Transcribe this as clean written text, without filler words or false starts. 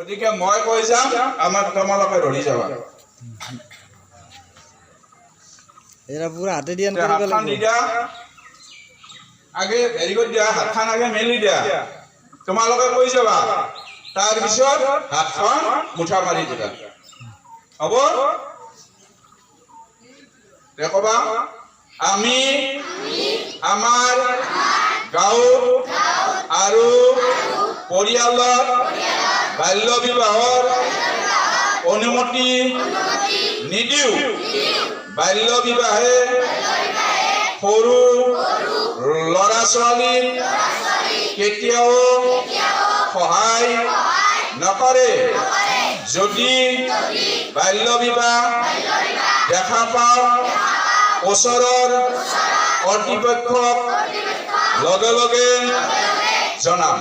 গতিকে মই কৈ যাম আমাক তোমালোকে ৰলি যাবা এৰা পুৰা হাতে দিয়ে হাতখান দি দিয়া আগে ভেৰি গুড দিয়া হাতখান আগে মেলি দিয়া তোমালোকে কৈ যাবা তাৰ পিছত হাতখন মুঠা মাৰি দিবা হ'ব দেখবা আমি আমাৰ গাঁও আৰু পৰিয়ালৰ বাল্য বিবাহৰ অনুমতি নিদিও বাল্য বিবাহে সৰু ল'ৰা ছোৱালী কেতিয়াও সহায় নকৰে যদি বাল্য বিবাহ দেখা পাওঁ ওচৰৰ কৰ্তৃপক্ষক লগে লগে জনাম